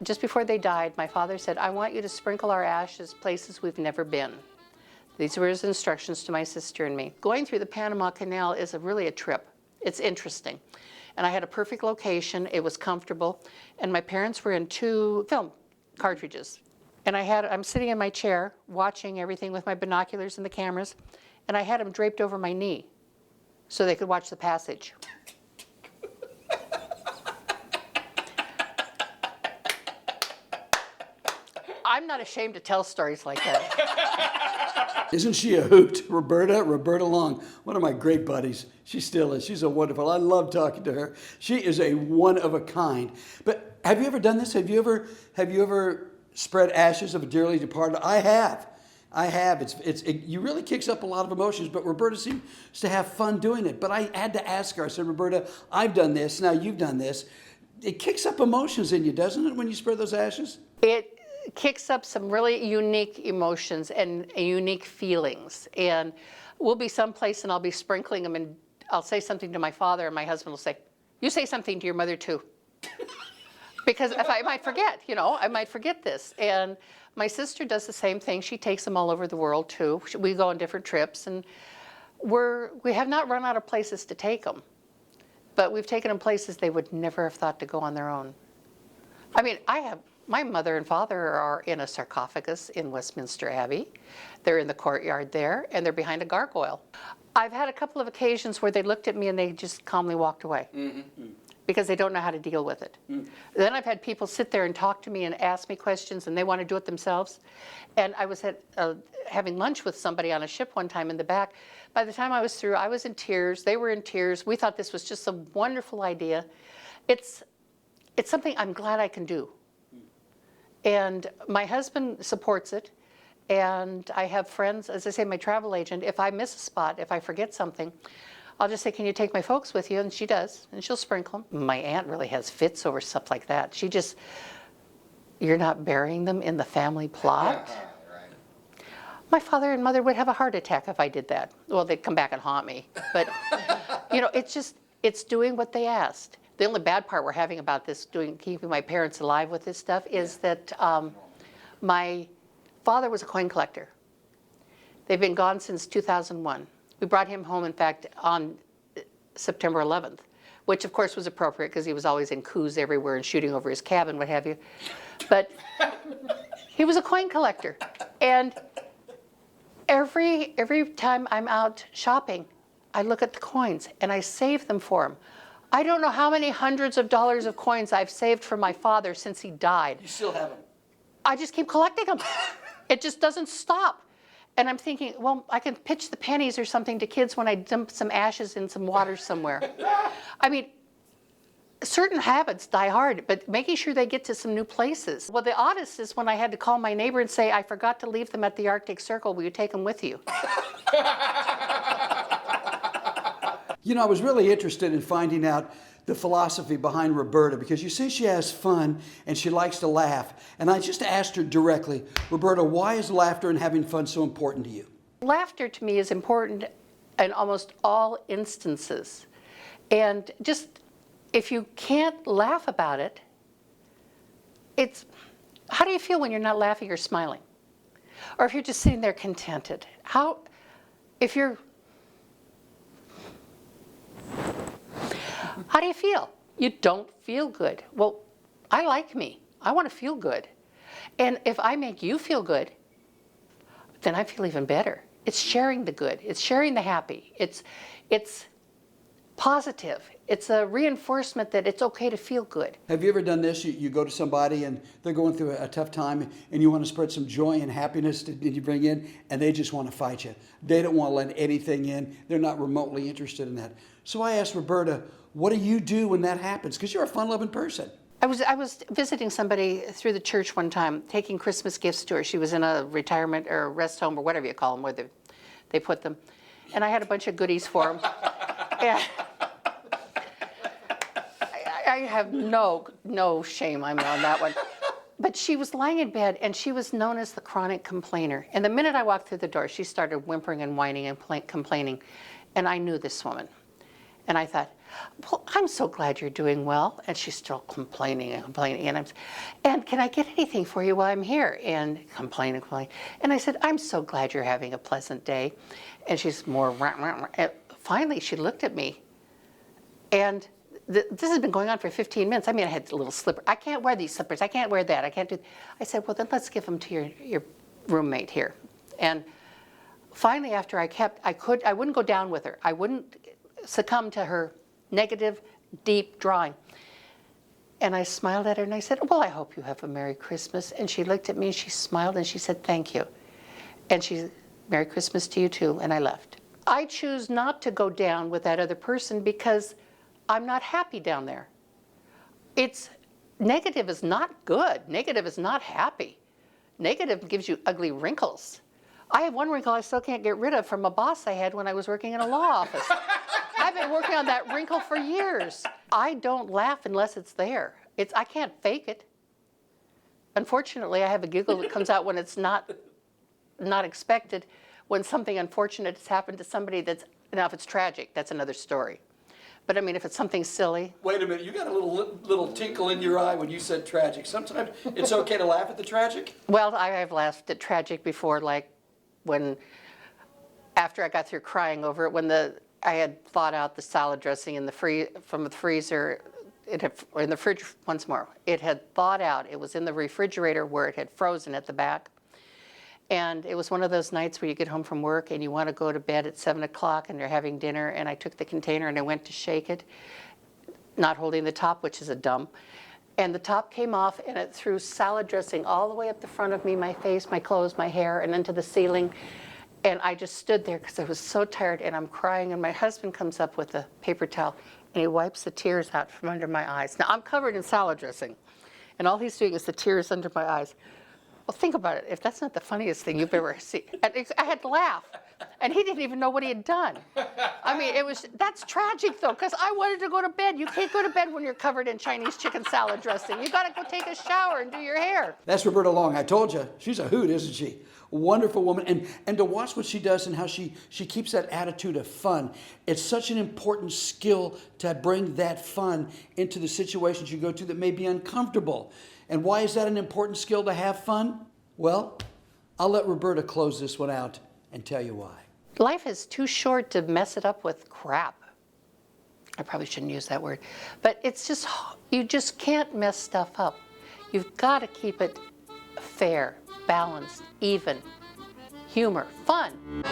just before they died, my father said, I want you to sprinkle our ashes places we've never been. These were his instructions to my sister and me. Going through the Panama Canal is really a trip. It's interesting. And I had a perfect location, it was comfortable, and my parents were in 2 film cartridges. And I'm sitting in my chair watching everything with my binoculars and the cameras, and I had them draped over my knee so they could watch the passage. I'm not ashamed to tell stories like that. Isn't she a hoot? Roberta Long, one of my great buddies. She still is. She's a wonderful. I love talking to her. She is a one of a kind. But have you ever done this? Have you ever spread ashes of a dearly departed? I have. You really kicks up a lot of emotions, but Roberta seems to have fun doing it. But I had to ask her. I said, Roberta, I've done this. Now you've done this. It kicks up emotions in you, doesn't it, when you spread those ashes? It kicks up some really unique emotions and unique feelings. And we'll be someplace and I'll be sprinkling them and I'll say something to my father and my husband will say, you say something to your mother too. Because if I might forget, I might forget this. And my sister does the same thing. She takes them all over the world too. We go on different trips and we have not run out of places to take them. But we've taken them places they would never have thought to go on their own. I mean, my mother and father are in a sarcophagus in Westminster Abbey. They're in the courtyard there, and they're behind a gargoyle. I've had a couple of occasions where they looked at me and they just calmly walked away because they don't know how to deal with it. Then I've had people sit there and talk to me and ask me questions, and they want to do it themselves. And I was having lunch with somebody on a ship one time in the back. By the time I was through, I was in tears. They were in tears. We thought this was just a wonderful idea. It's something I'm glad I can do. And my husband supports it, and I have friends, as I say, my travel agent, if I miss a spot, if I forget something, I'll just say, can you take my folks with you? And she does, and she'll sprinkle them. My aunt really has fits over stuff like that. You're not burying them in the family plot? Right. My father and mother would have a heart attack if I did that. Well, they'd come back and haunt me. But, it's doing what they asked. The only bad part we're having about this, keeping my parents alive with this stuff, is that my father was a coin collector. They've been gone since 2001. We brought him home, in fact, on September 11th, which of course was appropriate because he was always in coups everywhere and shooting over his cabin, what have you. But he was a coin collector. And every time I'm out shopping, I look at the coins and I save them for him. I don't know how many hundreds of dollars of coins I've saved for my father since he died. You still have them? I just keep collecting them. It just doesn't stop. And I'm thinking, well, I can pitch the pennies or something to kids when I dump some ashes in some water somewhere. I mean, certain habits die hard, but making sure they get to some new places. Well, the oddest is when I had to call my neighbor and say, I forgot to leave them at the Arctic Circle. Will you take them with you? I was really interested in finding out the philosophy behind Roberta, because you say she has fun and she likes to laugh. And I just asked her directly, Roberta, why is laughter and having fun so important to you? Laughter to me is important in almost all instances. And just, if you can't laugh about it, how do you feel when you're not laughing or smiling? Or if you're just sitting there contented? How do you feel? You don't feel good. Well, I like me. I want to feel good. And if I make you feel good, then I feel even better. It's sharing the good. It's sharing the happy. It's positive. It's a reinforcement that it's okay to feel good. Have you ever done this? You go to somebody and they're going through a tough time and you want to spread some joy and happiness that you bring in, and they just want to fight you. They don't want to let anything in. They're not remotely interested in that. So I asked Roberta, what do you do when that happens? Because you're a fun-loving person. I was visiting somebody through the church one time, taking Christmas gifts to her. She was in a retirement or rest home or whatever you call them, where they put them. And I had a bunch of goodies for them. Yeah. I have no shame on that one. But she was lying in bed, and she was known as the chronic complainer. And the minute I walked through the door, she started whimpering and whining and complaining. And I knew this woman. And I thought, well, I'm so glad you're doing well. And she's still complaining and complaining. And can I get anything for you while I'm here? And complaining. And I said, I'm so glad you're having a pleasant day. And she's more, and finally she looked at me. And this has been going on for 15 minutes. I mean, I had a little slipper. I can't wear these slippers. I can't wear that. I can't do. I said, well, then let's give them to your roommate here. And finally, after I wouldn't go down with her. I wouldn't succumb to her negative, deep drawing. And I smiled at her and I said, well, I hope you have a Merry Christmas. And she looked at me and she smiled and she said, thank you. And she said, Merry Christmas to you too. And I left. I choose not to go down with that other person because I'm not happy down there. Negative is not good. Negative is not happy. Negative gives you ugly wrinkles. I have one wrinkle I still can't get rid of from a boss I had when I was working in a law office. I've been working on that wrinkle for years. I don't laugh unless it's there. I can't fake it. Unfortunately, I have a giggle that comes out when it's not expected, when something unfortunate has happened to somebody now if it's tragic, that's another story. But I mean, if it's something silly. Wait a minute, you got a little tinkle in your eye when you said tragic. Sometimes it's okay to laugh at the tragic? Well, I have laughed at tragic before, like after I got through crying over it, when I had thawed out the salad dressing from the freezer, or in the fridge once more. It had thawed out. It was in the refrigerator where it had frozen at the back. And it was one of those nights where you get home from work and you want to go to bed at 7 o'clock and you're having dinner, and I took the container and I went to shake it, not holding the top, which is a dumb. And the top came off and it threw salad dressing all the way up the front of me, my face, my clothes, my hair, and into the ceiling. And I just stood there because I was so tired and I'm crying, and my husband comes up with a paper towel and he wipes the tears out from under my eyes. Now I'm covered in salad dressing and all he's doing is the tears under my eyes. Well, think about it. If that's not the funniest thing you've ever seen. I had to laugh. And he didn't even know what he had done. I mean, that's tragic, though, because I wanted to go to bed. You can't go to bed when you're covered in Chinese chicken salad dressing. You got to go take a shower and do your hair. That's Roberta Long. I told you, she's a hoot, isn't she? A wonderful woman. And to watch what she does and how she keeps that attitude of fun. It's such an important skill to bring that fun into the situations you go to that may be uncomfortable. And why is that an important skill, to have fun? Well, I'll let Roberta close this one out and tell you why. Life is too short to mess it up with crap. I probably shouldn't use that word. But you just can't mess stuff up. You've got to keep it fair, balanced, even, humor, fun.